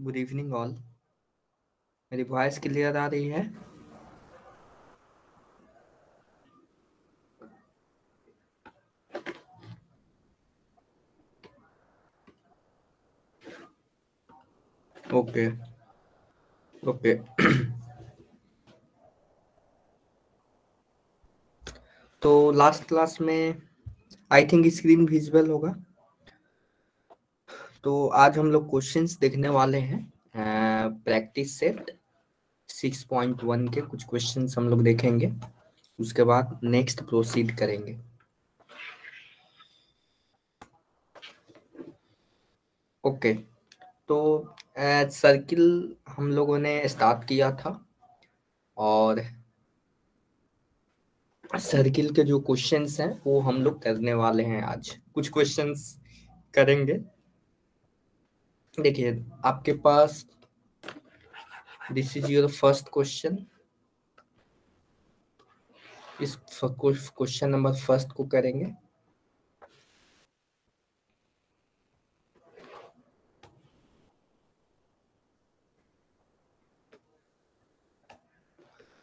Good evening all. मेरी voice clear आ रही है? Okay okay. तो लास्ट क्लास में आई थिंक स्क्रीन विजिबल होगा। तो आज हम लोग क्वेश्चंस देखने वाले हैं। प्रैक्टिस सेट 6.1 के कुछ क्वेश्चंस हम लोग देखेंगे, उसके बाद नेक्स्ट प्रोसीड करेंगे। ओके, तो सर्किल हम लोगों ने स्टार्ट किया था और सर्किल के जो क्वेश्चंस हैं वो हम लोग करने वाले हैं। आज कुछ क्वेश्चंस करेंगे। देखिए आपके पास this is your first question. इस क्वेश्चन नंबर फर्स्ट को करेंगे।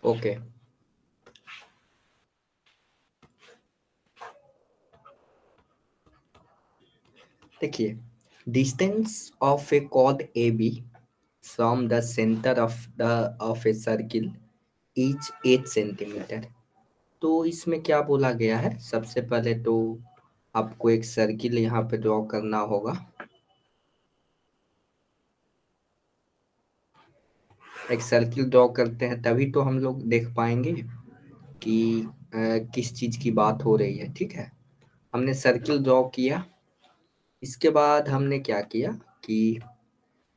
ओके, देखिए distance of a chord A B from the centre of a circle is 8 centimetre. तो इसमें क्या बोला गया है, सबसे पहले तो आपको एक सर्किल यहाँ पे ड्रॉ करना होगा। एक सर्किल ड्रॉ करते हैं तभी तो हम लोग देख पाएंगे कि किस चीज की बात हो रही है। ठीक है, हमने सर्किल ड्रॉ किया, इसके बाद हमने क्या किया कि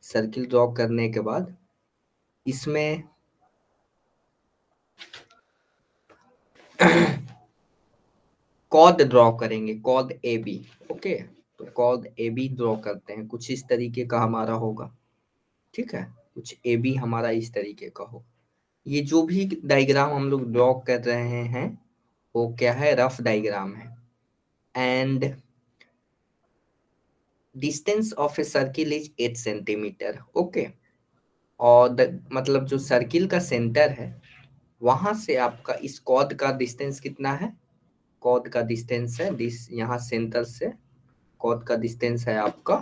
सर्किल ड्रॉ करने के बाद इसमें कॉर्ड ड्रॉ करेंगे, कॉर्ड ए बी। ओके, तो कॉर्ड ए बी ड्रॉ करते हैं, कुछ इस तरीके का हमारा होगा। ठीक है, कुछ ए बी हमारा इस तरीके का हो। ये जो भी डायग्राम हम लोग ड्रॉ कर रहे हैं वो क्या है, रफ डायग्राम है। And distance of a circle is 8 centimetre. Okay, और मतलब जो सर्किल का सेंटर है वहां से आपका इस कॉर्ड का डिस्टेंस कितना है। कॉर्ड का डिस्टेंस है यहाँ सेंटर से कॉर्ड का डिस्टेंस है आपका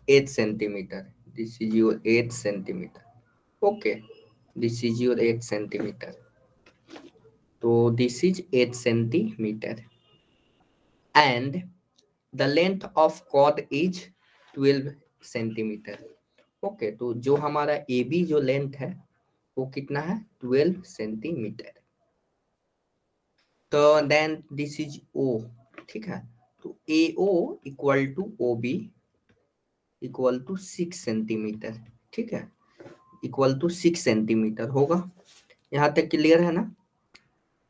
8 centimetre. This is your 8 centimetre. Okay, this is your 8 centimetre. तो this is 8 centimetre and the length of chord is 12 centimetre. Okay, तो जो हमारा ए बी जो लेंथ है वो कितना है, 12 सेंटीमीटर। तो देन दिस इज ओ। ठीक है, तो A O equal to O B equal to 6 centimetre. ठीक है, इक्वल टू 6 सेंटीमीटर होगा। यहाँ तक क्लियर है ना।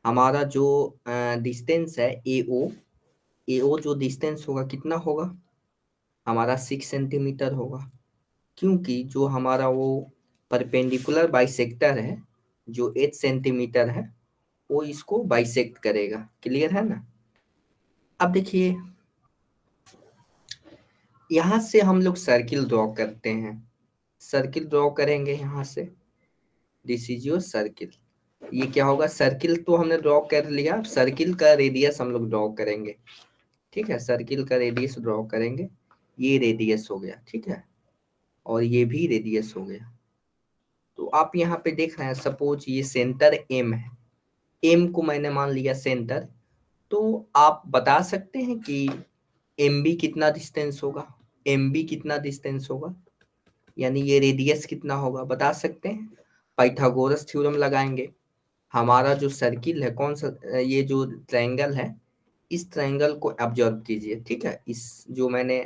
हमारा जो डिस्टेंस है ए ओ जो डिस्टेंस होगा कितना होगा, हमारा 6 सेंटीमीटर होगा, क्योंकि जो हमारा वो परपेंडिकुलर बाइसेक्टर है जो 8 सेंटीमीटर है वो इसको बाइसेक्ट करेगा। क्लियर है ना। अब देखिए यहां से हम लोग सर्किल ड्रॉ करते हैं। सर्किल ड्रॉ करेंगे यहाँ से, दिस इज योर सर्किल। ये क्या होगा, सर्किल तो हमने ड्रॉ कर लिया, सर्किल का रेडियस हम लोग ड्रॉ करेंगे। ठीक है, सर्किल का रेडियस ड्रॉ करेंगे। ये रेडियस हो गया, ठीक है, और ये भी रेडियस हो गया। तो आप यहाँ पे देख रहे हैं, सपोज ये सेंटर एम है, एम को मैंने मान लिया सेंटर। तो आप बता सकते हैं कि एम बी कितना डिस्टेंस होगा, एम बी कितना डिस्टेंस होगा, यानी ये रेडियस कितना होगा, बता सकते हैं। पाइथागोरस थ्योरम लगाएंगे। हमारा जो सर्किल है कौन सा, ये जो ट्रायंगल है, इस ट्रायंगल को ऑब्जर्व कीजिए। ठीक है, इस जो मैंने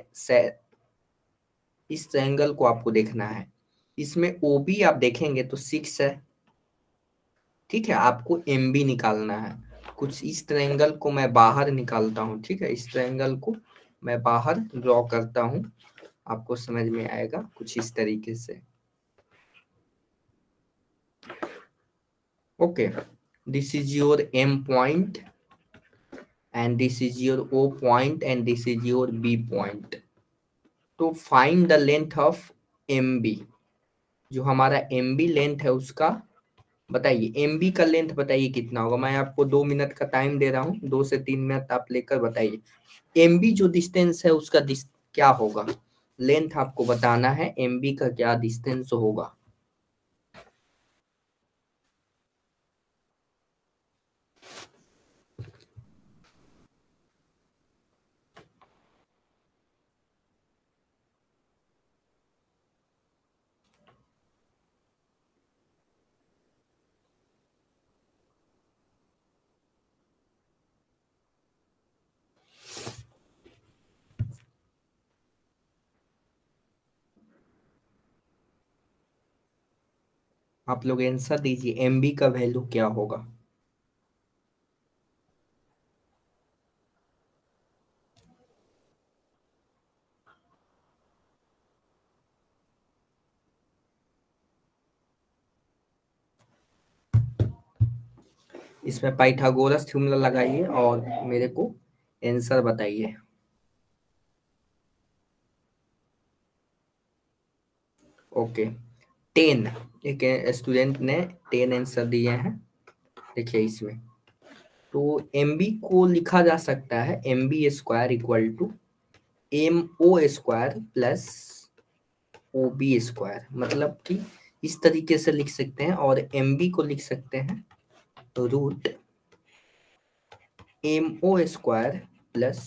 इस ट्रायंगल को आपको देखना है। इसमें ओ बी आप देखेंगे तो 6 है। ठीक है, आपको एम बी निकालना है। कुछ इस ट्रायंगल को मैं बाहर निकालता हूँ। ठीक है, इस ट्रायंगल को मैं बाहर ड्रॉ करता हूँ, आपको समझ में आएगा कुछ इस तरीके से। Okay, this is your M point and this is your O point and this is your B point. तो find the length of M B, जो हमारा एम बी लेंथ है उसका बताइए। एम बी का लेंथ बताइए कितना होगा। मैं आपको 2 मिनट का टाइम दे रहा हूँ, 2 से 3 मिनट आप लेकर बताइए। एम बी जो डिस्टेंस है उसका क्या होगा, लेंथ आपको बताना है, एम बी का क्या डिस्टेंस होगा। आप लोग आंसर दीजिए, एम बी का वैल्यू क्या होगा। इसमें पाइथागोरस थ्योरम लगाइए और मेरे को आंसर बताइए। ओके, 10, एक स्टूडेंट ने 10 आंसर दिए हैं। देखिए इसमें तो एम बी को लिखा जा सकता है M B square equal to M O square plus O B square, मतलब कि इस तरीके से लिख सकते हैं। और एम बी को लिख सकते हैं root M O square plus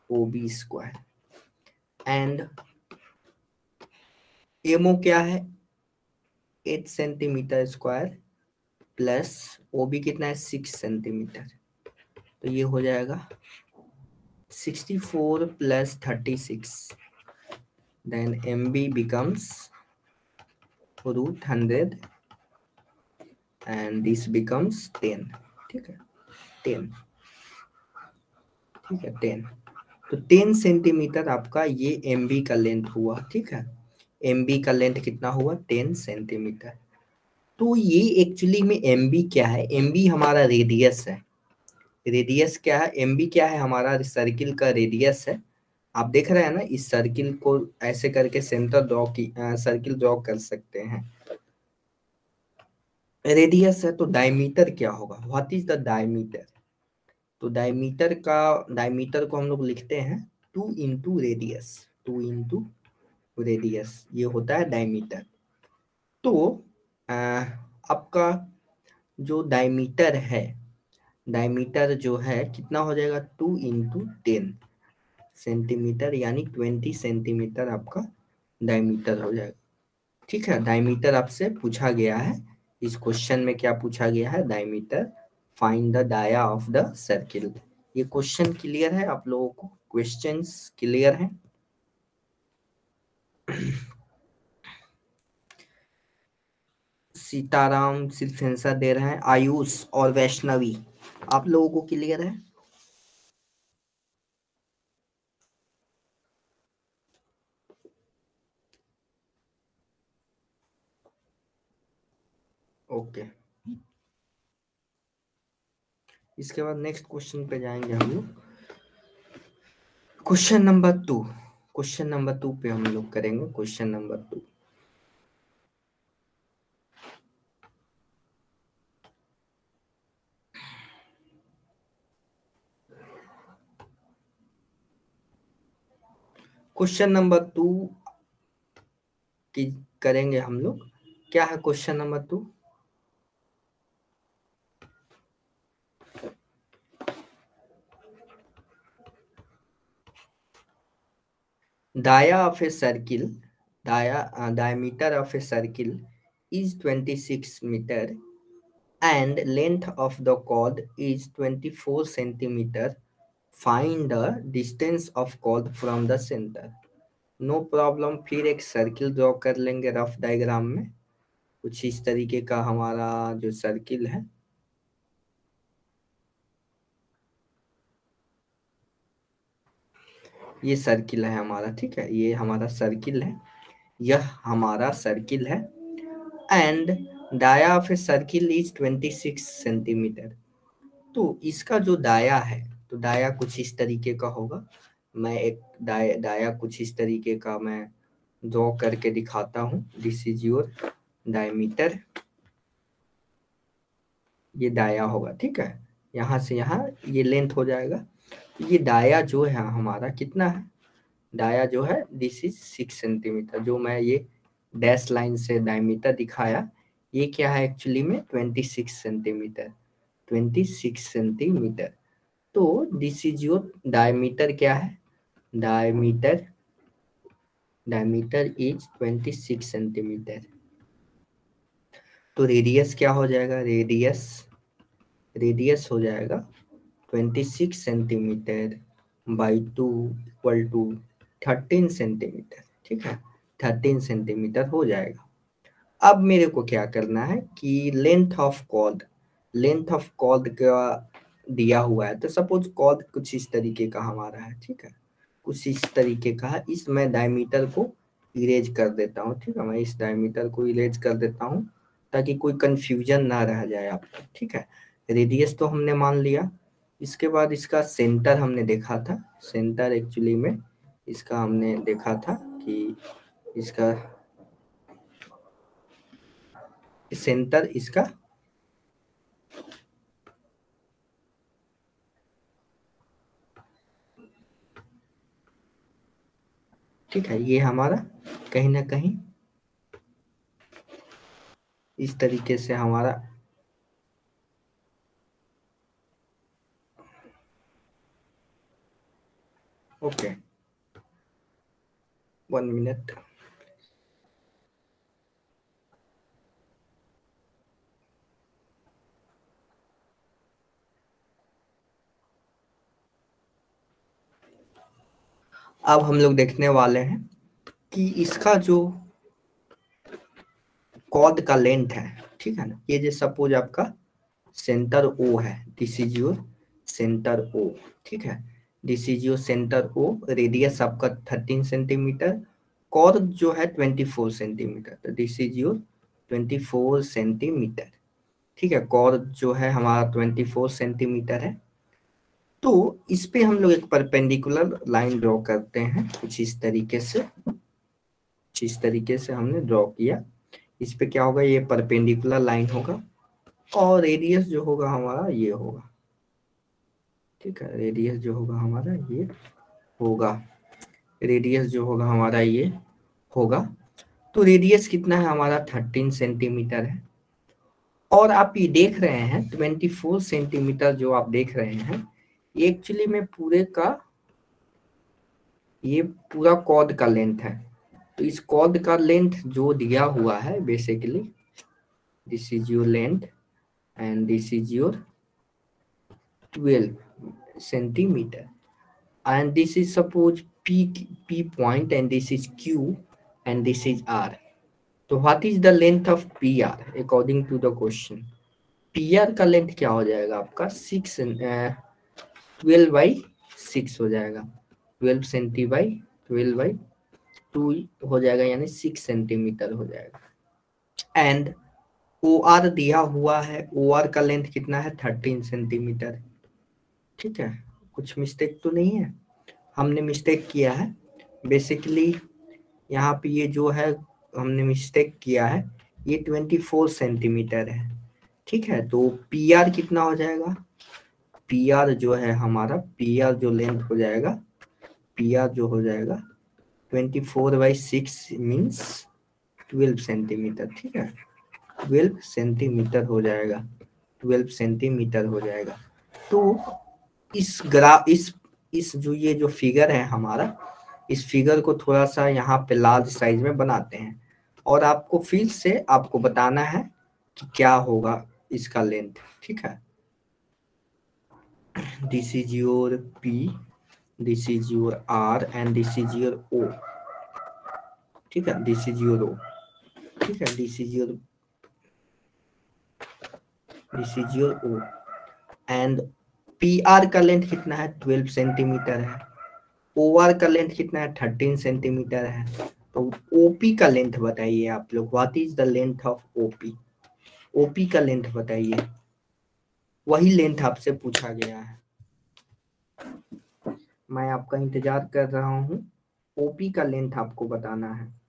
O B square. And M O क्या है, 8 centimetre square plus O B कितना है, 6 सेंटीमीटर। तो ये हो जाएगा 64 plus 36, then M B becomes root 100 and this becomes 10। ठीक है, 10, ठीक है 10। तो 10 सेंटीमीटर आपका ये एम बी का लेंथ हुआ। ठीक है, एम बी का लेंथ कितना हुआ, 10 सेंटीमीटर। तो ये एक्चुअली में एम बी क्या है, एम बी हमारा रेडियस है। रेडियस क्या है, एम बी क्या है, हमारा सर्किल का रेडियस है। आप देख रहे हैं ना, इस सर्किल को ऐसे करके सेंटर ड्रॉ की सर्किल ड्रॉ कर सकते हैं। रेडियस है तो डायमीटर क्या होगा, व्हाट इज द डायमीटर। तो डायमीटर को हम लोग लिखते हैं 2 इंटू रेडियस, 2 इंटू रेडियस, ये होता है डायमीटर। तो आपका जो डायमीटर है, डायमीटर जो है कितना हो जाएगा, 2 इंटू 10 सेंटीमीटर, यानी 20 सेंटीमीटर आपका डायमीटर हो जाएगा। ठीक है, डायमीटर आपसे पूछा गया है, इस क्वेश्चन में क्या पूछा गया है, diameter, find the dia of the circle. ये क्वेश्चन क्लियर है आप लोगों को, क्वेश्चंस क्लियर हैं। सीताराम सिर्फ आंसर दे रहे हैं, आयुष और वैष्णवी, आप लोगों को क्लियर है। ओके, इसके बाद नेक्स्ट क्वेश्चन पे जाएंगे हम लोग। क्वेश्चन नंबर 2 पे हम लोग करेंगे, क्वेश्चन नंबर 2। क्वेश्चन नंबर 2 की करेंगे हम लोग। क्या है question number 2, dia of a circle, diameter of a circle is 26 meter and length of the chord is 24 centimeter. Find the distance of chord from the center. No problem, फिर एक circle draw कर लेंगे rough diagram में। कुछ इस तरीके का हमारा जो सर्किल है, ये सर्किल है हमारा। ठीक है, ये हमारा सर्किल है, यह हमारा सर्किल है। And dia of a circle is 26 centimetre. तो इसका जो डाया है, तो डाया कुछ इस तरीके का होगा। मैं एक डाया कुछ इस तरीके का मैं ड्रॉ करके दिखाता हूँ। दिस इज योर डायमीटर, ये डाया होगा, ठीक है। यहाँ से यहाँ ये लेंथ हो जाएगा। ये डाया जो है हमारा कितना है, डाया जो है दिस इज 6 सेंटीमीटर, जो मैं ये डैश लाइन से डायमीटर दिखाया, ये क्या है एक्चुअली में 26 सेंटीमीटर, 26 सेंटीमीटर। तो दिस इज योर डायमीटर, क्या है डायमीटर, डायमीटर इज 26 सेंटीमीटर। तो रेडियस क्या हो जाएगा, रेडियस हो जाएगा 26 centimetre by 2 equal to 13 centimetre, ठीक है, 13 सेंटीमीटर हो जाएगा। अब मेरे को क्या करना है कि length of chord, length of chord का दिया हुआ है, तो सपोज कॉर्ड कुछ इस तरीके का हमारा है, ठीक है, कुछ इस तरीके का है। इस मैं डायमीटर को इरेज कर देता हूँ, ठीक है, मैं इस डायमीटर को इरेज कर देता हूँ ताकि कोई कंफ्यूजन ना रह जाए आपको, ठीक है। रेडियस तो हमने मान लिया, इसके बाद इसका सेंटर हमने देखा था, सेंटर एक्चुअली में इसका हमने देखा था कि इसका सेंटर इसका ठीक है, ये हमारा कहीं ना कहीं इस तरीके से हमारा ओके 1 मिनट। अब हम लोग देखने वाले हैं कि इसका जो कॉर्ड का लेंथ है, ठीक है ना, ये जो सपोज आपका सेंटर ओ है, this is your centre O, ठीक है, this is your centre O, radius आपका 13 सेंटीमीटर, कॉर्ड जो है 24 सेंटीमीटर, तो दिस इज योर 24 सेंटीमीटर, ठीक है, कॉर्ड जो है हमारा 24 सेंटीमीटर है। तो इस पे हम लोग एक परपेंडिकुलर लाइन ड्रॉ करते हैं कुछ इस तरीके से, कुछ इस तरीके से हमने ड्रॉ किया। इस पे क्या होगा, ये परपेंडिकुलर लाइन होगा और रेडियस जो होगा हमारा ये होगा, ठीक है, रेडियस जो होगा हमारा ये होगा, रेडियस जो होगा हमारा ये होगा। तो रेडियस कितना है हमारा 13 सेंटीमीटर है, और आप ये देख रहे हैं 24 सेंटीमीटर जो आप देख रहे हैं, ये एक्चुअली में पूरे का ये पूरा कॉर्ड का लेंथ है। तो इस कॉर्ड का लेंथ जो दिया हुआ है basically, this is your length and this is your 12 centimetre, and this is suppose P point and this is Q and this is R. तो what is the length of PR according to the question? PR का length क्या हो जाएगा आपका 12/6 हो जाएगा, 12 senti by 12/2 हो जाएगा, यानी 6 सेंटीमीटर हो जाएगा। एंड OR दिया हुआ है, OR का लेंथ कितना है 13 सेंटीमीटर, ठीक है, कुछ मिस्टेक तो नहीं है, हमने मिस्टेक किया है बेसिकली यहाँ पे, ये जो है हमने मिस्टेक किया है, ये 24 सेंटीमीटर है, ठीक है। तो PR कितना हो जाएगा, PR जो है हमारा, PR जो लेंथ हो जाएगा, PR जो हो जाएगा 24/6 मीन्स 12 सेंटीमीटर, ठीक है, 12 सेंटीमीटर हो जाएगा, 12 सेंटीमीटर हो जाएगा। तो इस जो ये जो फिगर है हमारा, इस फिगर को थोड़ा सा यहाँ पे लार्ज साइज में बनाते हैं और आपको फिर से आपको बताना है कि क्या होगा इसका लेंथ, ठीक है। This is your P, this is your R and this is your O, ठीक है, दिस इज योर O, ठीक है, this is your O and PR का लेंथ कितना है 12 सेंटीमीटर है, OR का लेंथ कितना है 13 सेंटीमीटर है। तो OP का लेंथ बताइए आप लोग, what is the length of OP, OP का लेंथ बताइए, वही लेंथ आपसे पूछा गया है, मैं आपका इंतजार कर रहा हूँ। ओपी का लेंथ आपको बताना है।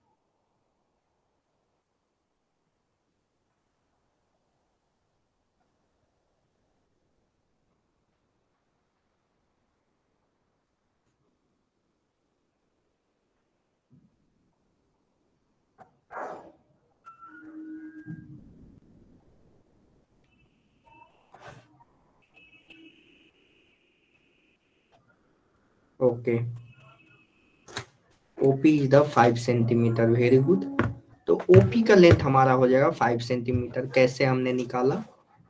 Okay, OP is the 5 centimetre. Very good. तो ओपी का लेंथ हमारा हो जाएगा 5 सेंटीमीटर। कैसे हमने निकाला?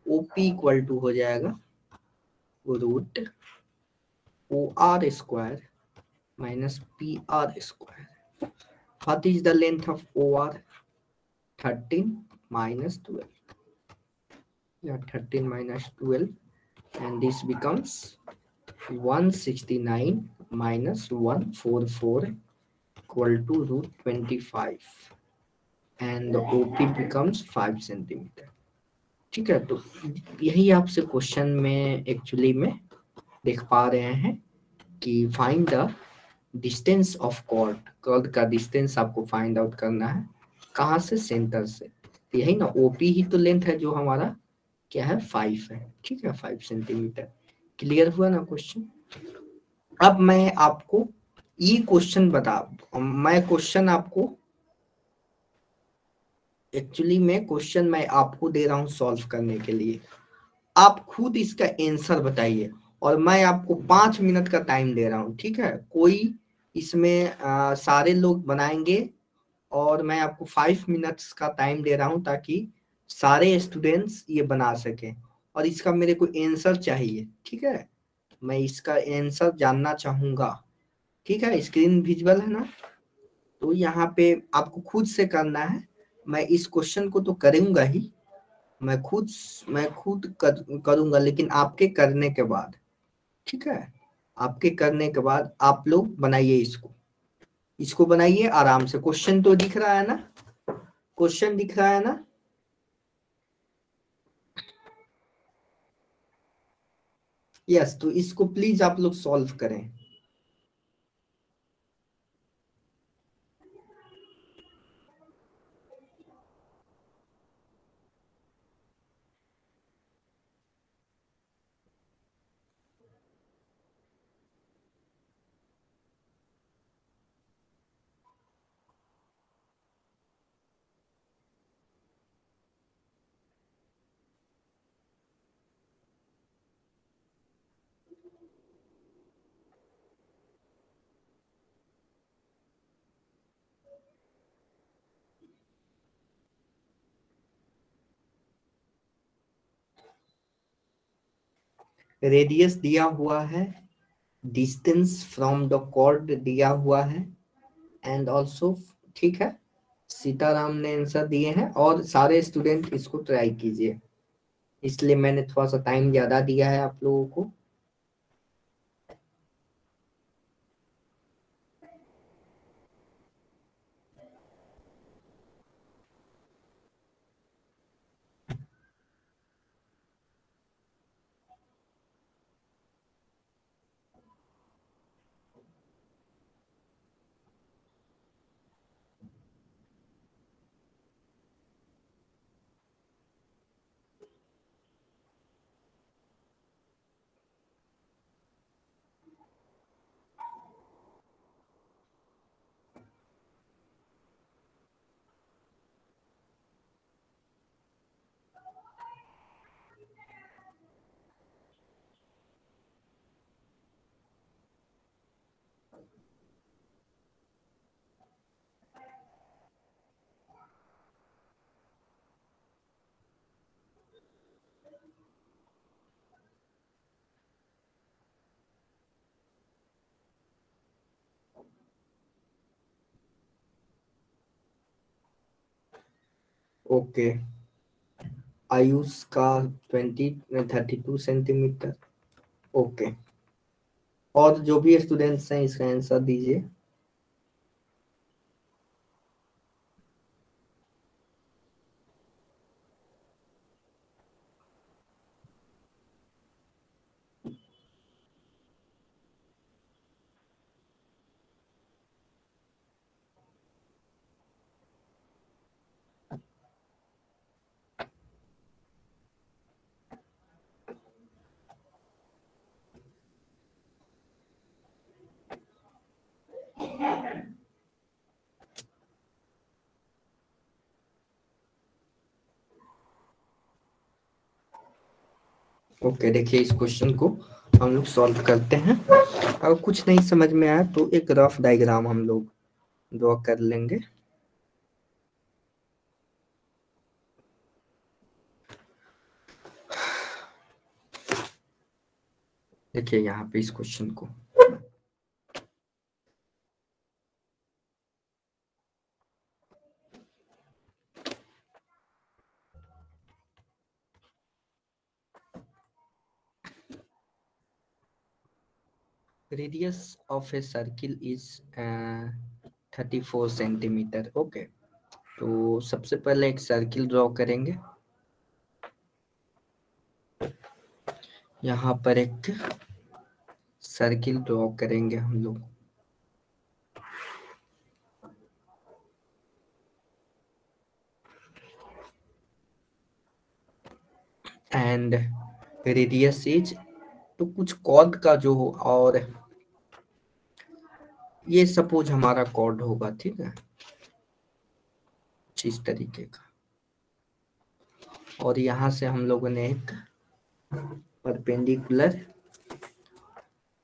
ओपी इक्वल टू हो जाएगा root O R square minus P R square. What is the length of O R? 13 minus 12. Yeah, 13 minus 12, and this becomes 169 minus 144 equal to root 25, and the OP becomes 5 centimetre. ठीक है, तो यही आपसे question में actually में देख पा रहे हैं कि find the distance of chord. Chord का डिस्टेंस आपको फाइंड आउट करना है। कहाँ से? सेंटर से। तो यही ना, ओपी ही तो लेंथ है जो हमारा क्या है, 5 है। ठीक है, 5 सेंटीमीटर। क्लियर हुआ ना क्वेश्चन? अब मैं आपको ये क्वेश्चन मैं क्वेश्चन आपको एक्चुअली में क्वेश्चन मैं आपको दे रहा हूं सॉल्व करने के लिए। आप खुद इसका आंसर बताइए, और मैं आपको 5 मिनट का टाइम दे रहा हूं। ठीक है, कोई इसमें सारे लोग बनाएंगे, और मैं आपको 5 मिनट्स का टाइम दे रहा हूं ताकि सारे स्टूडेंट्स ये बना सकें। और इसका मेरे को आंसर चाहिए। ठीक है, मैं इसका आंसर जानना चाहूंगा। ठीक है, स्क्रीन विजुअल है ना? तो यहाँ पे आपको खुद से करना है। मैं इस क्वेश्चन को तो करूंगा ही, मैं खुद करूंगा, लेकिन आपके करने के बाद। ठीक है, आपके करने के बाद आप लोग बनाइए इसको। इसको बनाइए आराम से। क्वेश्चन तो दिख रहा है ना? क्वेश्चन दिख रहा है ना? यस, तो इसको प्लीज आप लोग सॉल्व करें। रेडियस दिया हुआ है, डिस्टेंस फ्रॉम द कॉर्ड दिया हुआ है, एंड ऑल्सो, ठीक है, सीताराम ने आंसर दिए हैं। और सारे स्टूडेंट इसको ट्राई कीजिए, इसलिए मैंने थोड़ा सा टाइम ज्यादा दिया है आप लोगों को। ओके, आयुष का 32 सेंटीमीटर। ओके, और जो भी स्टूडेंट्स हैं इसका आंसर दीजिए। ओके, देखिए इस क्वेश्चन को हम लोग सॉल्व करते हैं। अगर कुछ नहीं समझ में आया तो एक रफ डायग्राम हम लोग ड्रॉ कर लेंगे। देखिए यहाँ पे इस क्वेश्चन को, radius of a circle is 34 centimetre. Okay, तो सबसे पहले एक सर्किल ड्रॉ करेंगे। यहाँ पर एक सर्किल ड्रॉ करेंगे हम लोग। एंड रेडियस इज, तो कुछ कॉर्ड का जो हो, और ये सपोज हमारा कॉर्ड होगा, ठीक है, इस तरीके का। और यहाँ से हम लोगों ने एक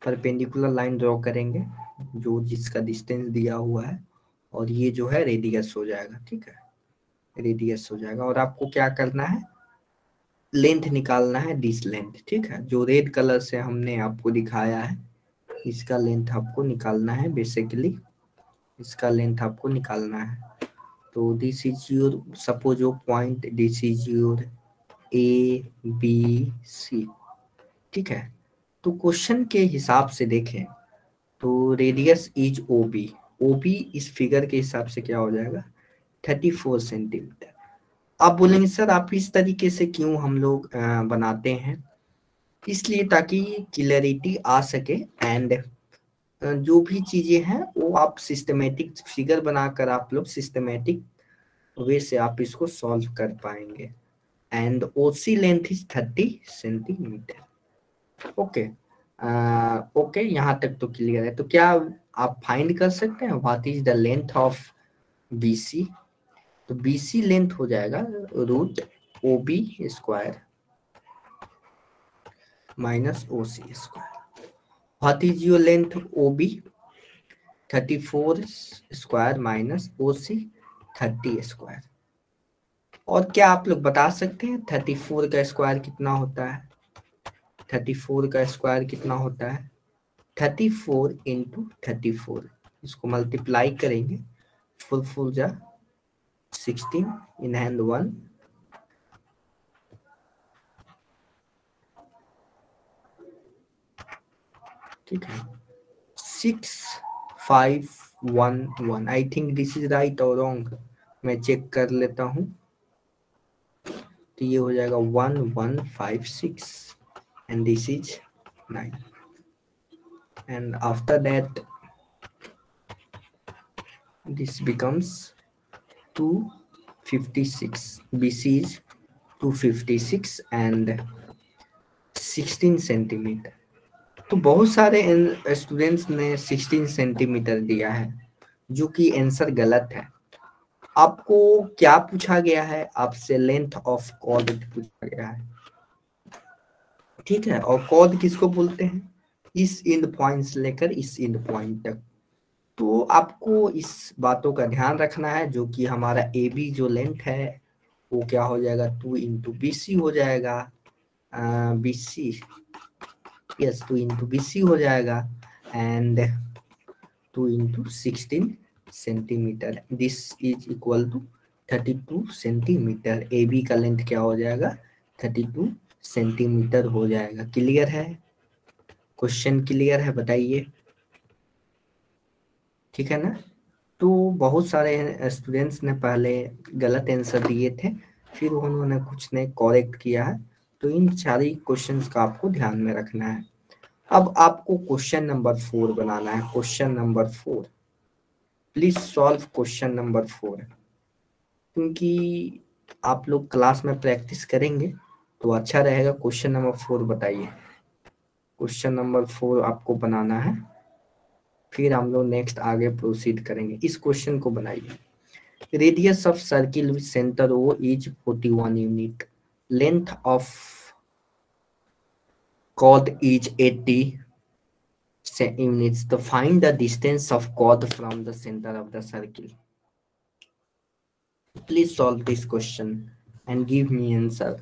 परपेंडिकुलर लाइन ड्रॉ करेंगे जो जिसका डिस्टेंस दिया हुआ है, और ये जो है रेडियस हो जाएगा, ठीक है, रेडियस हो जाएगा। और आपको क्या करना है, लेंथ निकालना है, दिस लेंथ, ठीक है, जो रेड कलर से हमने आपको दिखाया है, इसका लेंथ आपको निकालना है। बेसिकली इसका लेंथ आपको निकालना है। तो this is your, suppose your point, this is your ABC, ठीक है। तो क्वेश्चन के हिसाब से देखें तो रेडियस इज OB इस फिगर के हिसाब से क्या हो जाएगा, 34 सेंटीमीटर। आप बोलेंगे सर आप इस तरीके से क्यों हम लोग बनाते हैं, इसलिए ताकि क्लियरिटी आ सके, एंड जो भी चीजें हैं वो आप सिस्टमेटिक फिगर बनाकर आप लोग सिस्टमेटिक वे से आप इसको सॉल्व कर पाएंगे। And OC length is 30 centimetre. Okay, okay, यहाँ तक तो क्लियर है। तो क्या आप फाइंड कर सकते हैं what is the length of BC? तो BC लेंथ हो जाएगा root OB square minus OC square. What is your length OB? 34 square minus OC 30 square. और क्या आप लोग बता सकते हैं 34 का स्क्वायर कितना होता है? 34 का स्क्वायर कितना होता है? 34 इंटू 34, इसको मल्टीप्लाई करेंगे, फोर जा 16, इन हैंड 1, ठीक है, 6511। I think this is right और रॉन्ग, मैं चेक कर लेता हूँ। तो ये हो जाएगा 1156 and this is 9, and after that this becomes 256. BC is 256 and 16 centimetre. तो बहुत सारे स्टूडेंट्स ने 16 सेंटीमीटर दिया है, जो कि आंसर गलत है। आपको क्या पूछा गया है? आपसे लेंथ ऑफ कॉर्ड पूछा गया है, ठीक है। और कॉर्ड किसको बोलते हैं? इस एंड पॉइंट से लेकर इस एंड पॉइंट तक। तो आपको इस बातों का ध्यान रखना है, जो कि हमारा AB जो लेंथ है वो क्या हो जाएगा, 2 इंटू BC हो जाएगा, BC, यस 2 इंटू BC हो जाएगा, and 2 into 16 centimetre, this is equal to 32 centimetre. AB का लेंथ क्या हो जाएगा, 32 सेंटीमीटर हो जाएगा। क्लियर है? क्वेश्चन क्लियर है? बताइए, ठीक है ना। तो बहुत सारे स्टूडेंट्स ने पहले गलत आंसर दिए थे, फिर उन्होंने कुछ ने करेक्ट किया है। तो इन सारी क्वेश्चंस का आपको ध्यान में रखना है। अब आपको क्वेश्चन नंबर 4 बनाना है। Question number 4, please solve question number 4। क्योंकि आप लोग क्लास में प्रैक्टिस करेंगे तो अच्छा रहेगा। क्वेश्चन नंबर 4 बताइए। क्वेश्चन नंबर 4 आपको बनाना है, फिर हम लोग नेक्स्ट आगे प्रोसीड करेंगे। इस क्वेश्चन को बनाइए। Radius of circle with center O is 41 unit. Length of chord is 80 units. To find the distance of chord from the center of the circle. Please solve this question and give me answer.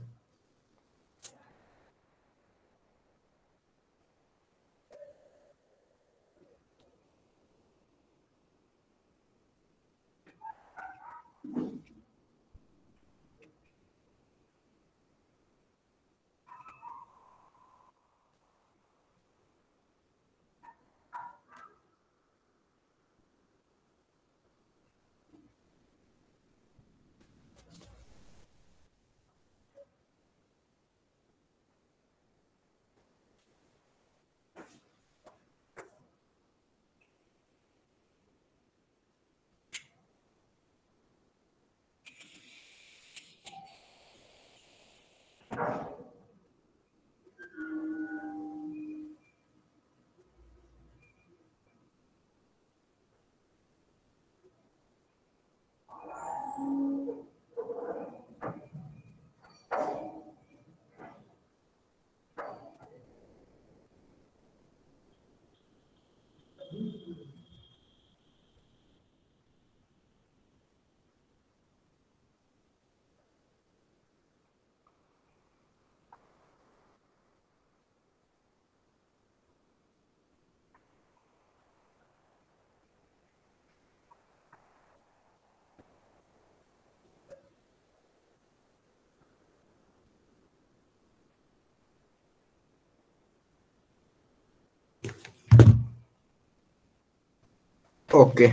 Okay.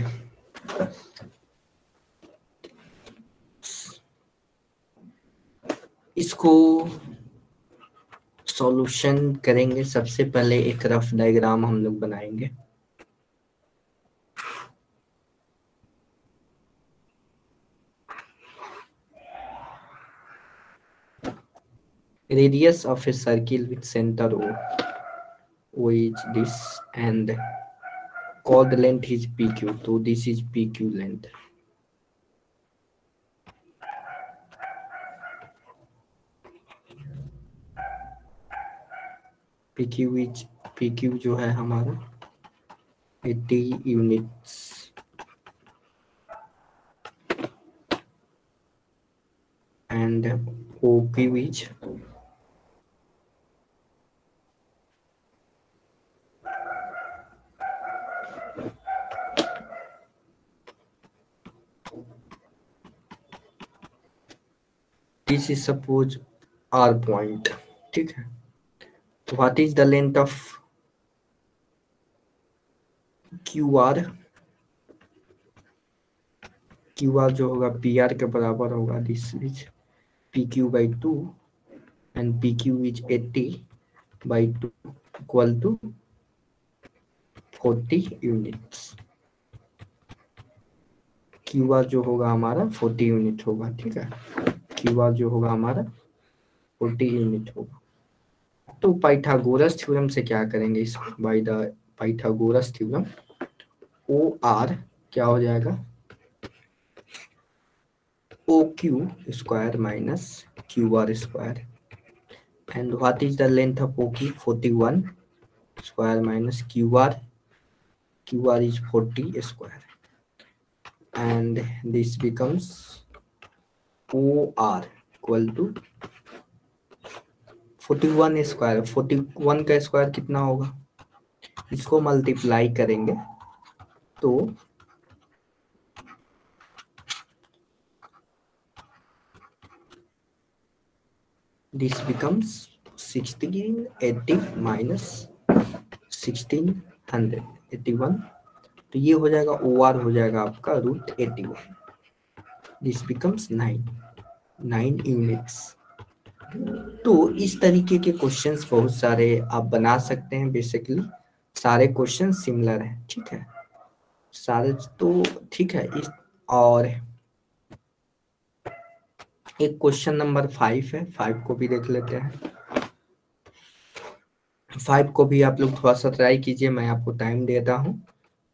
इसको solution करेंगे। सबसे पहले एक rough diagram हम लोग बनाएंगे। Radius of a circle with center O is this, and chord length is PQ. So this is PQ length. PQ जो है हमारा 80 units, and OQ is this is suppose R point, ठीक है। तो what is the length of QR? QR जो होगा PR के बराबर होगा, this is PQ by 2 and PQ is 80 by 2 equal to 40 units। QR जो होगा हमारा 40 यूनिट होगा, ठीक है। QR जो होगा हमारा 40 यूनिट होगा। तो पाइथागोरस थ्योरम से क्या करेंगे इसको? By the Pythagoras theorem OR क्या हो जाएगा? OQ square minus QR square, and what is the length of OQ? 41 square minus QR is 40 square, and this becomes OR equal to 41 square. 41 का square कितना होगा? इसको मल्टीप्लाई करेंगे तो this becomes 1680 minus 1600, 81। तो ये हो जाएगा OR हो जाएगा आपका √81। This becomes 9 units. तो इस तरीके के क्वेश्चंस बहुत सारे आप बना सकते हैं। बेसिकली सारे क्वेश्चन सिमिलर हैं, ठीक है, सारे तो ठीक है। इस और एक क्वेश्चन नंबर 5 है, 5 को भी देख लेते हैं। 5 को भी आप लोग थोड़ा सा ट्राई कीजिए, मैं आपको टाइम देता हूँ,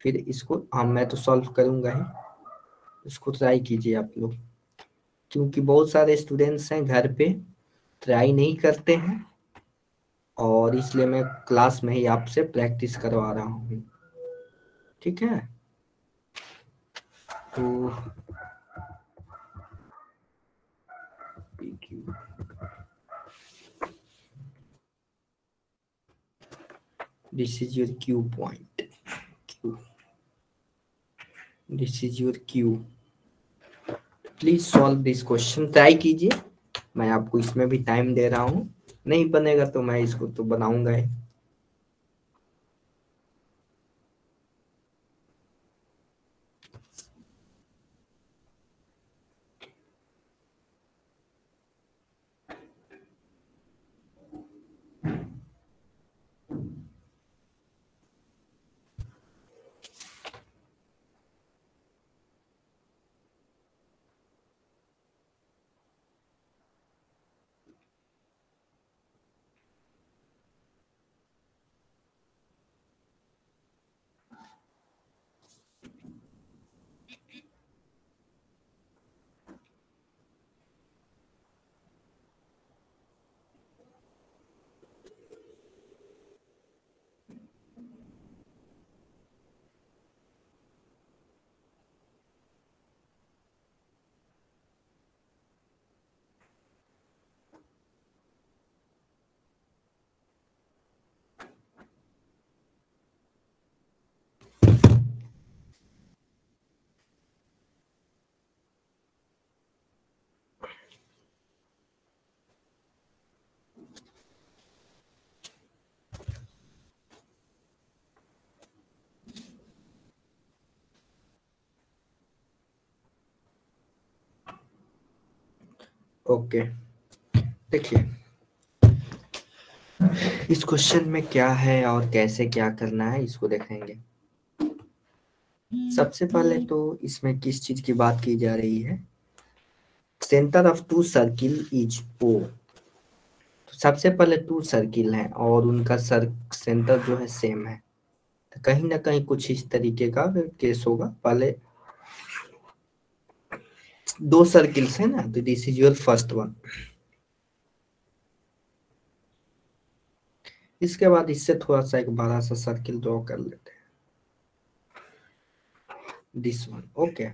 फिर इसको मैं तो सॉल्व करूंगा ही, इसको ट्राई कीजिए आप लोग, क्योंकि बहुत सारे स्टूडेंट्स हैं घर पे ट्राई नहीं करते हैं और इसलिए मैं क्लास में ही आपसे प्रैक्टिस करवा रहा हूँ, ठीक है। तो this is your Q point, Q, this is your Q. Please solve this question, try कीजिए, मैं आपको इसमें भी टाइम दे रहा हूँ। नहीं बनेगा तो मैं इसको तो बनाऊंगा ही। ओके, देखिए इस क्वेश्चन में क्या है और कैसे क्या करना है इसको देखेंगे। सबसे पहले तो इसमें किस चीज की बात की जा रही है, centre of to circle is O. तो सबसे पहले टू सर्किल है और उनका सेंटर जो है सेम है, तो कहीं ना कहीं कुछ इस तरीके का केस होगा। पहले दो सर्किल्स है ना, तो this is your first one. इसके बाद इससे थोड़ा सा एक बड़ा सा सर्किल ड्रॉ कर लेते हैं, दिस वन, ओके।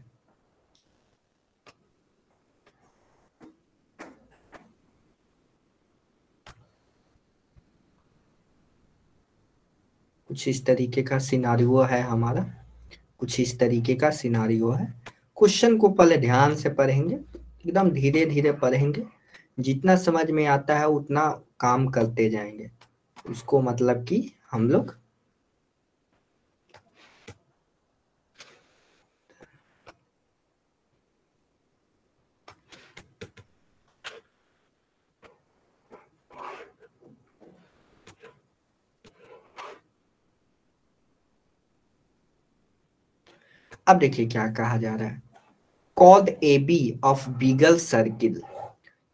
कुछ इस तरीके का सिनारियो है हमारा, कुछ इस तरीके का सिनारियो है। क्वेश्चन को पहले ध्यान से पढ़ेंगे, एकदम धीरे धीरे पढ़ेंगे, जितना समझ में आता है उतना काम करते जाएंगे। उसको मतलब कि हम लोग अब देखिए क्या कहा जा रहा है, chord A B of bigger circle,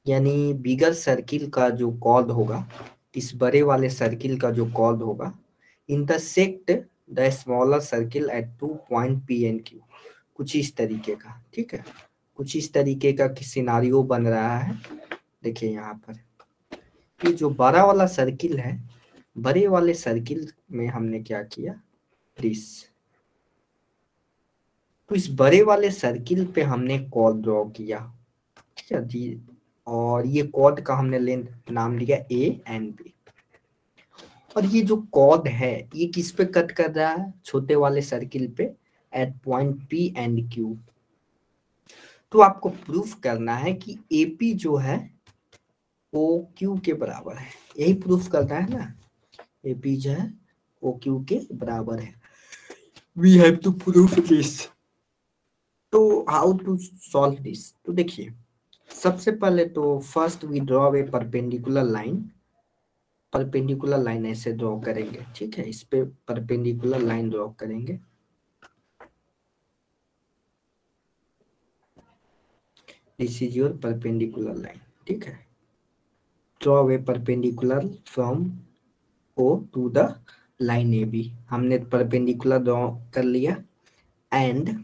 यानी बिगर सर्किल का जो कॉर्ड होगा, इस बड़े वाले सर्किल का जो कॉर्ड होगा, intersect the smaller circle eight two point P and Q. कुछ इस तरीके का, ठीक है, कुछ इस तरीके का सिनारियो बन रहा है। देखिए यहाँ पर ये जो बड़ा वाला सर्किल है, बड़े वाले सर्किल में हमने क्या किया, दिस, तो इस बड़े वाले सर्किल पे हमने कॉर्ड ड्रॉ किया, ठीक है जी। और ये कॉर्ड का हमने लेंथ नाम लिया ए एंड बी। और ये जो कॉर्ड है ये किस पे कट कर रहा है, छोटे वाले सर्किल पे, at point P and Q. तो आपको प्रूफ करना है कि एपी जो है ओ क्यू के बराबर है, यही प्रूफ करना है ना, एपी जो है ओ क्यू के बराबर है। We have to proof this. तो हाउ टू सॉल्व दिस, तो देखिए सबसे पहले तो first we draw a perpendicular line, perpendicular line ऐसे ड्रॉ करेंगे, ठीक है, इस पे परपेंडिकुलर लाइन ड्रॉ करेंगे। This is your perpendicular line, ठीक है। Draw a perpendicular from O to the line A B, हमने परपेंडिकुलर ड्रॉ कर लिया। एंड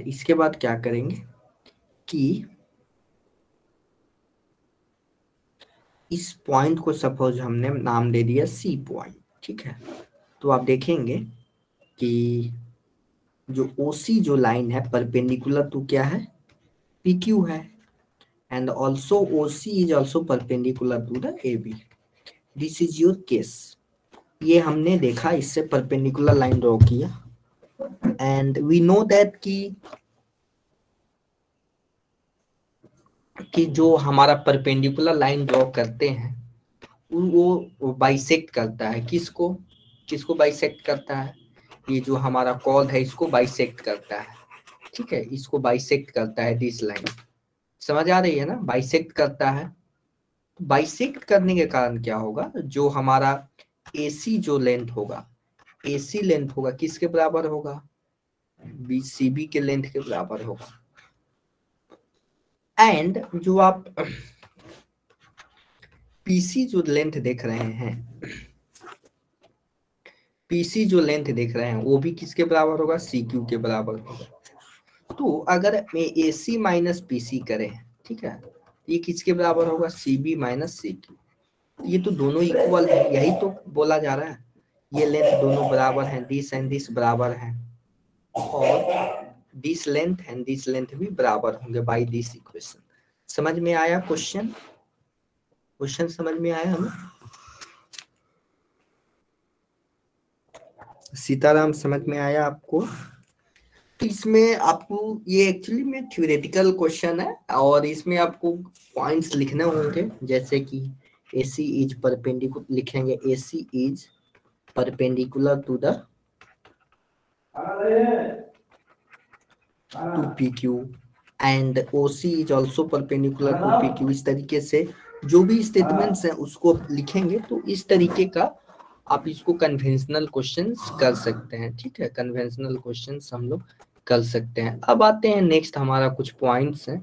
इसके बाद क्या करेंगे, कि इस पॉइंट को सपोज हमने नाम दे दिया सी पॉइंट, ठीक है। तो आप देखेंगे कि जो ओसी जो लाइन है परपेंडिकुलर टू क्या है, पीक्यू है, and also OC is also perpendicular to the AB. This is your case. ये हमने देखा, इससे परपेंडिकुलर लाइन ड्रॉ किया, एंड वी नो दैट कि जो हमारा परपेंडिकुलर लाइन ड्रॉ करते हैं वो बाइसेक्ट करता है, किसको किसको बाइसेक्ट करता है, ये जो हमारा कॉर्ड है इसको बाइसेक्ट करता है, ठीक है, इसको बाइसेक्ट करता है दिस लाइन। समझ आ रही है ना, बाइसेक्ट करता है। बाइसेक्ट करने के कारण क्या होगा, जो हमारा एसी जो लेंथ होगा, एसी लेंथ होगा किसके बराबर होगा, बीसीबी के लेंथ के बराबर होगा। एंड जो आप पीसी जो लेंथ देख रहे हैं, पीसी जो लेंथ देख रहे हैं वो भी किसके बराबर होगा, सी क्यू के बराबर होगा। तो अगर मैं ए सी माइनस पी सी करें, ठीक है, ये किसके बराबर होगा, C B minus C Q. ये तो दोनों इक्वल है, यही तो बोला जा रहा है, ये लेंथ दोनों बराबर हैं, दिस एंड दिस बराबर हैं, और this length and this length भी बराबर होंगे बाय दिस इक्वेशन। समझ में आया क्वेश्चन, क्वेश्चन समझ में आया हमें, सीताराम समझ में आया आपको। तो इसमें आपको ये एक्चुअली में थ्योरेटिकल क्वेश्चन है, और इसमें आपको पॉइंट्स लिखने होंगे, जैसे कि AC इज परपेंडिकुलर, लिखेंगे AC is perpendicular to the to PQ and OC is also perpendicular to PQ। इस तरीके से जो भी स्टेटमेंट्स हैं उसको लिखेंगे, तो इस तरीके का आप इसको कन्वेंशनल क्वेश्चंस कर सकते हैं, ठीक है, कन्वेंशनल क्वेश्चंस हम लोग कर सकते हैं। अब आते हैं नेक्स्ट, हमारा कुछ पॉइंट्स हैं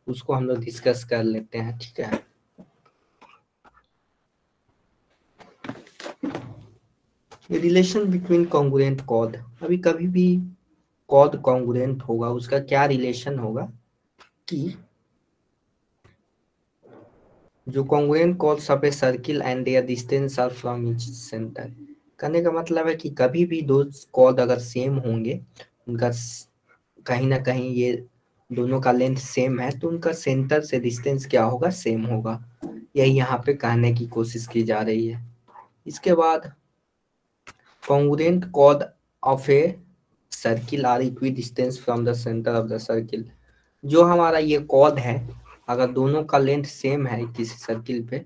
उसको हम लोग डिस्कस कर लेते हैं, ठीक है। रिलेशन बिटवीन कॉन्ग्रुएंट कॉर्ड, अभी कभी भी कॉर्ड कॉन्ग्रुएंट होगा उसका क्या रिलेशन होगा, कि जो congruent chords of a circle and their distance are from each centre. कहने का मतलब है कि कभी भी दो कॉर्ड अगर सेम होंगे, उनका कहीं ना कहीं ये दोनों का लेंथ सेम है, तो उनका सेंटर से डिस्टेंस क्या होगा, सेम होगा। यही यहाँ पे कहने की कोशिश की जा रही है। इसके बाद congruent chord of a circle are equidistance from the centre of the circle. जो हमारा ये कॉर्ड है, अगर दोनों का लेंथ सेम है किसी सर्किल पे,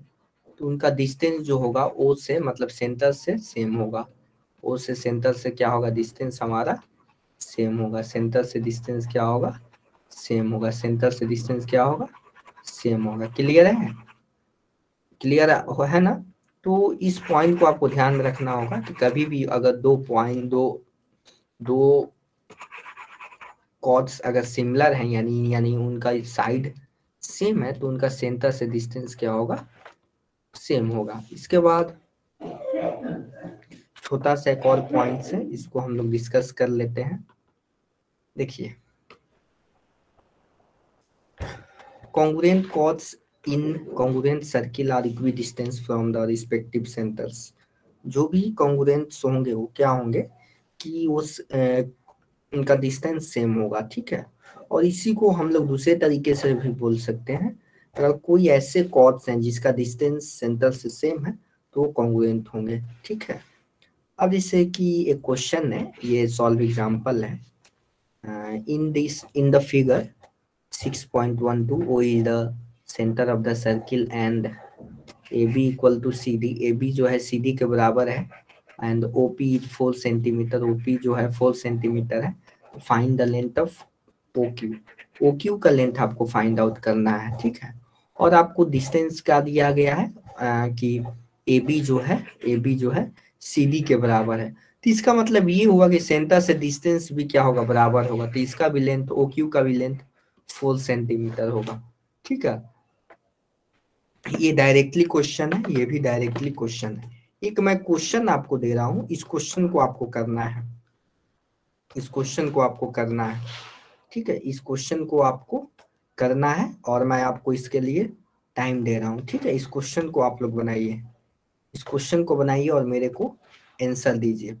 तो उनका डिस्टेंस जो होगा ओ से, मतलब सेंटर से सेम होगा। ओ से सेंटर से क्या होगा, डिस्टेंस हमारा सेम होगा। सेंटर से डिस्टेंस क्या होगा, सेम होगा। सेंटर से डिस्टेंस क्या होगा, सेम होगा। क्लियर है, क्लियर है ना। तो इस पॉइंट को आपको ध्यान रखना होगा कि कभी भी अगर दो पॉइंट दो कॉर्ड्स अगर सिमिलर हैं, यानी उनका साइड सेम है, तो उनका सेंटर से डिस्टेंस क्या होगा, सेम होगा। इसके बाद छोटा सा एक और पॉइंट है, इसको हम लोग डिस्कस कर लेते हैं। देखिए, congruent chords in congruent circle are equidistant from the respective centers। जो भी congruents होंगे वो क्या होंगे कि उनका डिस्टेंस सेम होगा, ठीक है। और इसी को हम लोग दूसरे तरीके से भी बोल सकते हैं, अगर कोई ऐसे कॉर्ड्स हैं जिसका डिस्टेंस सेंटर से सेम है तो वो कॉन्ग्रुएंट होंगे, ठीक है। अब जैसे कि एक क्वेश्चन है, ये सॉल्व एग्जांपल है। in the figure 6.12 O is the center of the circle and AB equal to CD। AB जो है CD के बराबर है, and OP is 4 centimetre. OP जो है 4 सेंटीमीटर है। Find the length of OQ। OQ का लेंथ आपको फाइंड आउट करना है, ठीक है। और आपको डिस्टेंस क्या दिया गया है कि AB जो है CD के बराबर है। तो इसका मतलब ये हुआ कि सेंटर से डिस्टेंस भी क्या होगा, बराबर होगा। तो इसका भी लेंथ, OQ का भी लेंथ 4 सेंटीमीटर होगा, ठीक है। ये डायरेक्टली क्वेश्चन है, ये भी डायरेक्टली क्वेश्चन है। एक मैं क्वेश्चन आपको दे रहा हूं, इस क्वेश्चन को आपको करना है, इस क्वेश्चन को आपको करना है, ठीक है। इस क्वेश्चन को आपको करना है और मैं आपको इसके लिए टाइम दे रहा हूँ, ठीक है। इस क्वेश्चन को आप लोग बनाइए, इस क्वेश्चन को बनाइए और मेरे को आंसर दीजिए।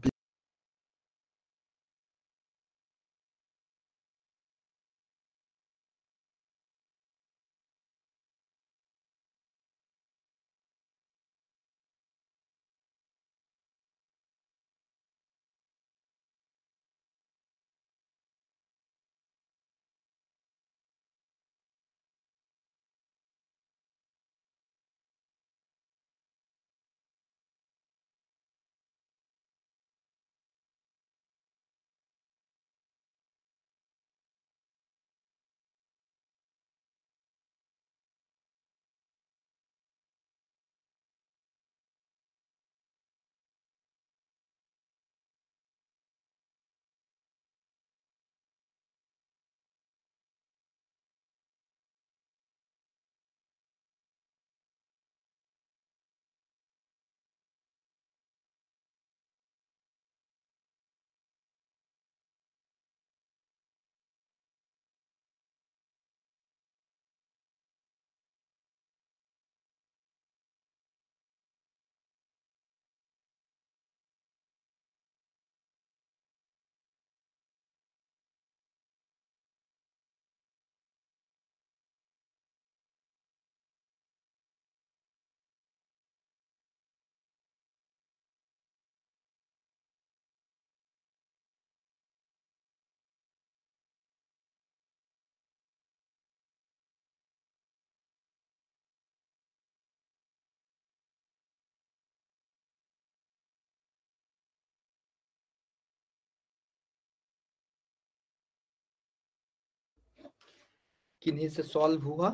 किन्हीं से सॉल्व हुआ?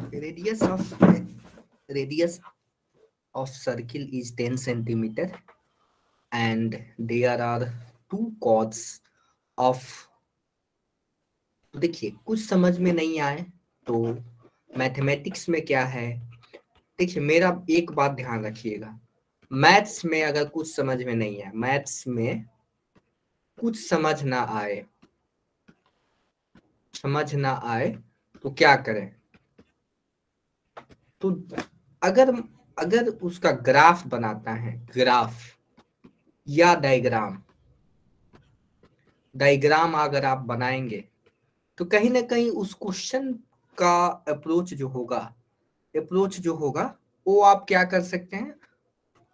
Radius of circle is 10 centimetre and there are two chords of, देखिए कुछ समझ में नहीं आए तो मैथमेटिक्स में क्या है, देखिए मेरा एक बात ध्यान रखिएगा, मैथ्स में अगर कुछ समझ में नहीं है, मैथ्स में कुछ समझ ना आए तो क्या करें, तो अगर अगर उसका ग्राफ बनाता है, ग्राफ या डायग्राम अगर आप बनाएंगे तो कहीं ना कहीं उस क्वेश्चन का अप्रोच जो होगा वो आप क्या कर सकते हैं,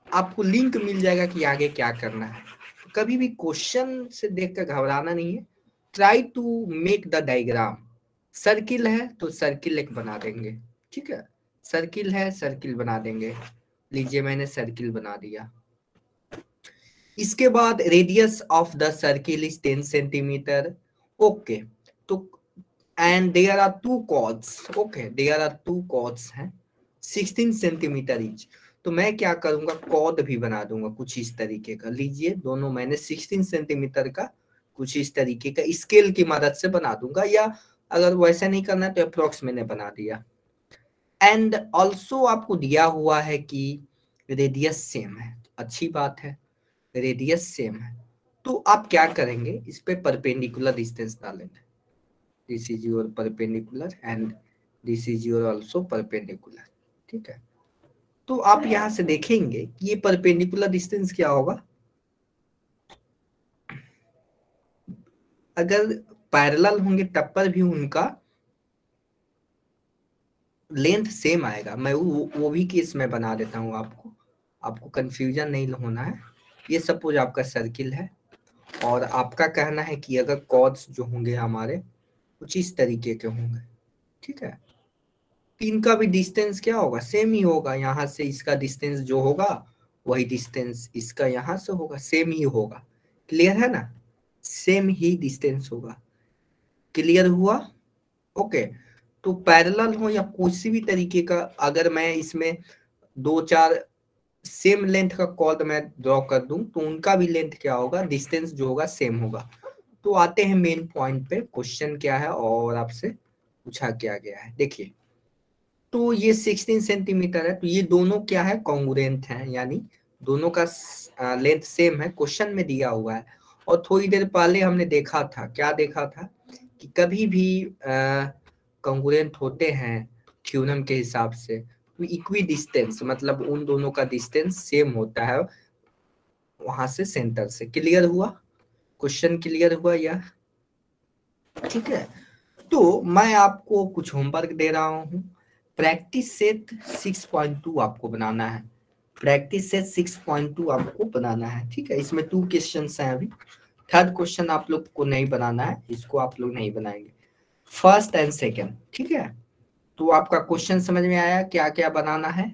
आपको लिंक मिल जाएगा कि आगे क्या करना है। तो कभी भी क्वेश्चन से देखकर घबराना नहीं है, try to make the diagram. Circle है तो सर्किल एक बना देंगे, ठीक है, सर्किल है सर्किल बना देंगे, लीजिए मैंने सर्किल बना दिया। इसके बाद radius of the circle is 10 centimetre, okay, तो and there are two chords, okay, there are two chords हैं 16 सेंटीमीटर ईच, तो मैं क्या करूंगा, कॉर्ड भी बना दूंगा कुछ इस तरीके का, लीजिए दोनों मैंने 16 सेंटीमीटर का कुछ इस तरीके का स्केल की मदद से बना दूंगा, या अगर वैसा नहीं करना है तो अप्रोक्स मैंने बना दिया। एंड ऑल्सो आपको दिया हुआ है कि रेडियस सेम है, अच्छी बात है, रेडियस सेम है, तो आप क्या करेंगे, इस पे परपेंडिकुलर डिस्टेंस डालेंगे, this is your perpendicular and this is your also perpendicular, ठीक है। तो आप यहां से देखेंगे कि ये परपेंडिकुलर डिस्टेंस क्या होगा, अगर पैरेलल होंगे तब पर भी उनका लेंथ सेम आएगा। मैं वो भी केस में बना देता हूँ, आपको कंफ्यूजन नहीं होना है। ये सपोज आपका सर्किल है और आपका कहना है कि अगर कॉर्ड्स जो होंगे हमारे कुछ इस तरीके के होंगे, ठीक है, इनका भी डिस्टेंस क्या होगा, सेम ही होगा, यहाँ से इसका डिस्टेंस जो होगा वही डिस्टेंस इसका यहाँ से होगा, सेम ही होगा, क्लियर है ना, सेम ही डिस्टेंस होगा, क्लियर हुआ, ओके। तो पैरेलल हो या किसी भी तरीके का, अगर मैं इसमें दो चार सेम लेंथ का कॉर्ड मैं ड्रॉ कर दूं तो उनका भी लेंथ क्या होगा, डिस्टेंस जो होगा सेम होगा। तो आते हैं मेन पॉइंट पे, क्वेश्चन क्या है और आपसे पूछा क्या गया है, देखिए। तो ये 16 सेंटीमीटर है, तो ये दोनों क्या है, कॉन्ग्रुएंट हैं, यानी दोनों का लेंथ सेम है, क्वेश्चन में दिया हुआ है। और थोड़ी देर पहले हमने देखा था, क्या देखा था, कि कभी भी कंग्रुएंट होते हैं थ्योरम के हिसाब से, तो इक्वी डिस्टेंस मतलब उन दोनों का डिस्टेंस सेम होता है वहां से सेंटर से। क्लियर हुआ? क्वेश्चन क्लियर हुआ या? ठीक है, तो मैं आपको कुछ होमवर्क दे रहा हूँ। प्रैक्टिस सेट 6.2 आपको बनाना है। प्रैक्टिस सेट 6.2 आपको बनाना है। ठीक है, इसमें 2 क्वेश्चंस हैं अभी। थर्ड क्वेश्चन आप लोग को नहीं बनाना है, इसको आप लोग नहीं बनाएंगे, फर्स्ट एंड सेकेंड। ठीक है, तो आपका क्वेश्चन समझ में आया क्या क्या बनाना है?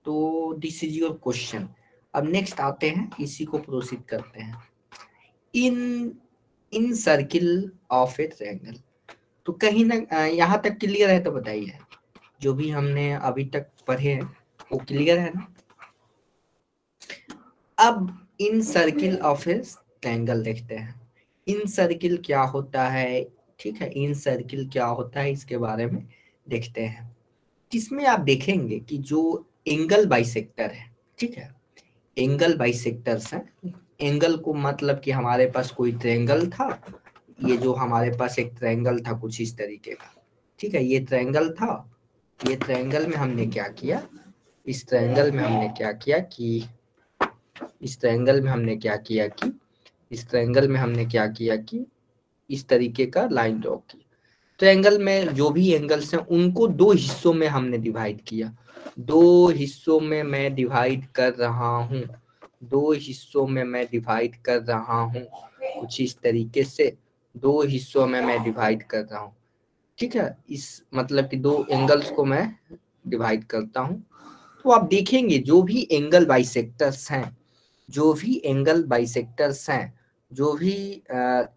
तो दिस इज योर क्वेश्चन। अब नेक्स्ट आते हैं, इसी को प्रोसीड करते हैं। In incircle of a triangle. तो कहीं ना यहाँ तक क्लियर है तो बताइए, जो भी हमने अभी तक पढ़े हैं वो क्लियर है ना? अब इन सर्किल ऑफ ए ट्रायंगल देखते हैं। इन सर्किल क्या होता है? ठीक है, इन सर्किल क्या होता है इसके बारे में देखते हैं। इसमें आप देखेंगे कि जो एंगल बाइसेक्टर है, ठीक है, एंगल बाइसेक्टर्स हैं। एंगल को मतलब कि हमारे पास कोई ट्रायंगल था, ये जो हमारे पास एक ट्रायंगल था कुछ इस तरीके का। ठीक है, ये ट्रायंगल था। ये ट्रायंगल में हमने क्या किया, इस ट्रायंगल में हमने क्या किया कि इस ट्रायंगल में हमने क्या किया कि इस ट्रायंगल में हमने क्या किया कि इस तरीके का लाइन ड्रॉ की। ट्रायंगल में जो भी एंगल्स हैं उनको 2 हिस्सों में हमने डिवाइड किया। 2 हिस्सों में मैं डिवाइड कर रहा हूँ, 2 हिस्सों में मैं डिवाइड कर रहा हूँ कुछ इस तरीके से। 2 हिस्सों में मैं डिवाइड कर रहा हूँ। ठीक है, इस मतलब कि 2 एंगल्स को मैं डिवाइड करता हूँ। तो आप देखेंगे जो भी एंगल बाइसेक्टर्स हैं, जो भी एंगल बाइसेक्टर्स हैं, जो भी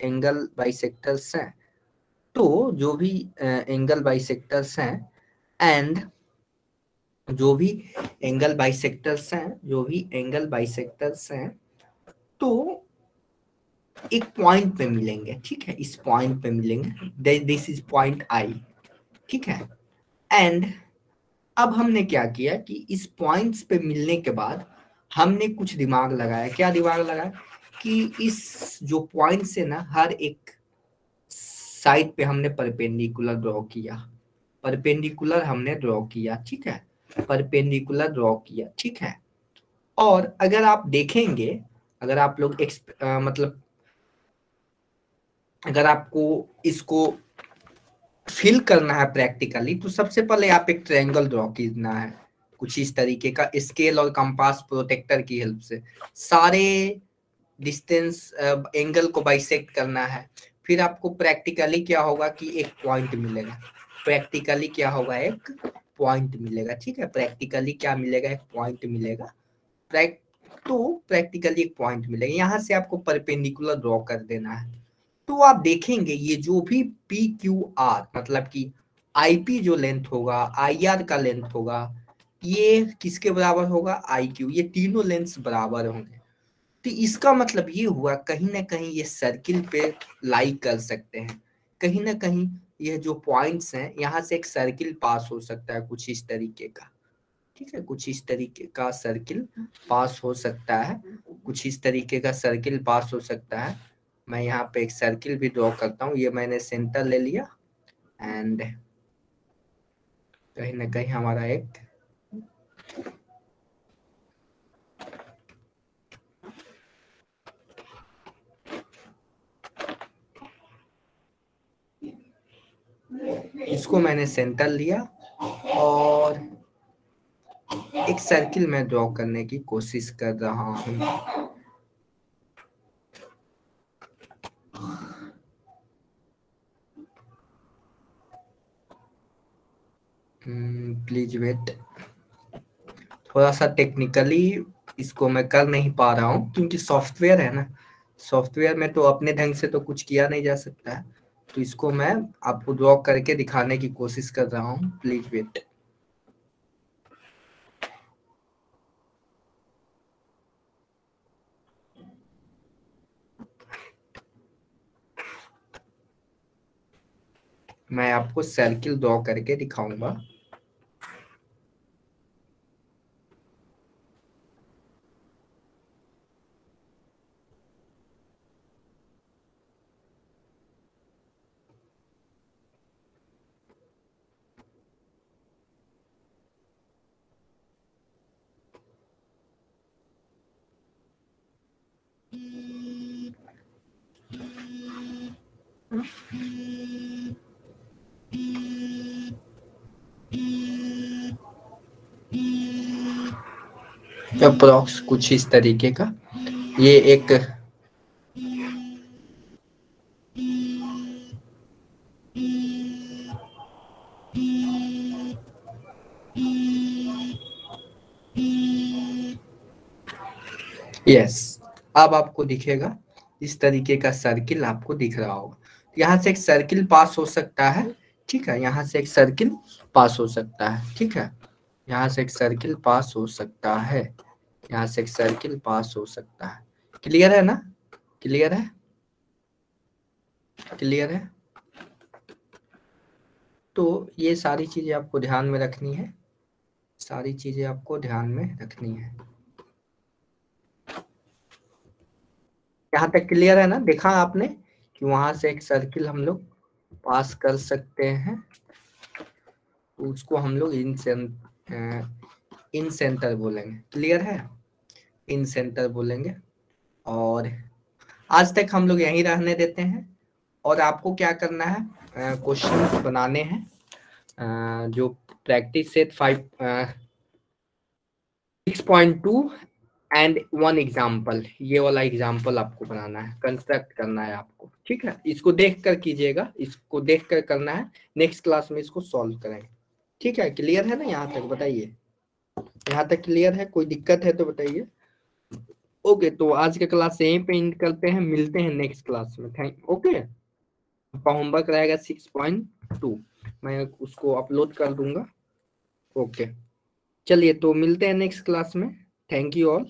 एंगल बाइसेक्टर्स हैं, तो जो भी एंगल बाइसेक्टर्स हैं एंड जो भी एंगल बाइसेक्टर्स हैं, जो भी एंगल बाइसेक्टर्स हैं, तो एक पॉइंट पे मिलेंगे। ठीक है, इस पॉइंट पे मिलेंगे, दिस इज पॉइंट आई। ठीक है, एंड अब हमने क्या किया कि इस पॉइंट्स पे मिलने के बाद हमने कुछ दिमाग लगाया। क्या दिमाग लगाया कि इस जो पॉइंट से ना हर एक साइड पे हमने परपेंडिकुलर ड्रॉ किया। परपेंडिकुलर हमने ड्रॉ किया। ठीक है, परपेंडिकुलर ड्रॉ किया। ठीक है, और अगर आप देखेंगे, अगर आप लोग मतलब अगर आपको इसको फिल करना है प्रैक्टिकली, तो सबसे पहले आप एक ट्रायंगल ड्रॉ करना है कुछ इस तरीके का, स्केल और कंपास प्रोटेक्टर की हेल्प से सारे डिस्टेंस एंगल को बाइसेक्ट करना है। फिर आपको प्रैक्टिकली क्या होगा कि एक पॉइंट मिलेगा। प्रैक्टिकली क्या होगा, एक पॉइंट मिलेगा। ठीक है, प्रैक्टिकली क्या मिलेगा, एक पॉइंट मिलेगा। तो प्रैक्टिकली एक पॉइंट मिलेगा, यहाँ से आपको परपेंडिकुलर ड्रॉ कर देना है। तो आप देखेंगे ये जो भी पी क्यू आर मतलब कि आईपी जो लेंथ होगा, आई आर का लेंथ होगा, ये किसके बराबर होगा, आई क्यू। ये तीनों लेंथ बराबर होंगे। तो इसका मतलब ये हुआ कहीं ना कहीं ये सर्किल पे लाई कर सकते हैं। कहीं ना कहीं ये जो पॉइंट्स हैं यहाँ से एक सर्किल पास हो सकता है कुछ इस तरीके का। ठीक है, कुछ इस तरीके का सर्किल पास हो सकता है, कुछ इस तरीके का सर्किल पास हो सकता है। मैं यहाँ पे एक सर्किल भी ड्रॉ करता हूँ। ये मैंने सेंटर ले लिया एंड कहीं ना कहीं हमारा एक इसको मैंने सेंटर लिया और एक सर्किल में ड्रॉ करने की कोशिश कर रहा हूँ। प्लीज वेट, थोड़ा सा टेक्निकली इसको मैं कर नहीं पा रहा हूँ क्योंकि सॉफ्टवेयर है ना, सॉफ्टवेयर में तो अपने ढंग से तो कुछ किया नहीं जा सकता है। तो इसको मैं आपको ड्रॉ करके दिखाने की कोशिश कर रहा हूँ, प्लीज वेट। मैं आपको सर्किल ड्रॉ करके दिखाऊंगा। अप्रोक्स कुछ इस तरीके का ये एक यस अब आपको दिखेगा इस तरीके का सर्किल आपको दिख रहा होगा। यहाँ से एक सर्किल पास हो सकता है, ठीक है, यहाँ से एक सर्किल पास हो सकता है, ठीक है, यहाँ से एक सर्किल पास हो सकता है, यहाँ से एक सर्किल पास हो सकता है। क्लियर है ना? क्लियर है? क्लियर है? तो ये सारी चीजें आपको ध्यान में रखनी है, सारी चीजें आपको ध्यान में रखनी है। यहाँ तक क्लियर है ना? देखा आपने कि वहां से एक सर्किल हम लोग पास कर सकते हैं, उसको हम लोग इन सेंटर बोलेंगे। क्लियर है? इन सेंटर बोलेंगे। और आज तक हम लोग यहीं रहने देते हैं और आपको क्या करना है, क्वेश्चन बनाने हैं जो प्रैक्टिस सेट 6.2 एंड 1 एग्जाम्पल, ये वाला एग्जाम्पल आपको बनाना है, कंस्ट्रक्ट करना है आपको, ठीक है। इसको देख कर कीजिएगा, इसको देख कर करना है, नेक्स्ट क्लास में इसको सॉल्व करेंगे, ठीक है। क्लियर है ना? यहाँ तक बताइए, यहाँ तक क्लियर है? कोई दिक्कत है तो बताइए। ओके, तो आज का क्लास यहीं पे एंड करते हैं, मिलते हैं नेक्स्ट क्लास में। Thank okay. आपका होमवर्क रहेगा 6.2, मैं उसको अपलोड कर दूंगा। ओके, चलिए तो मिलते हैं नेक्स्ट क्लास में। Thank you all.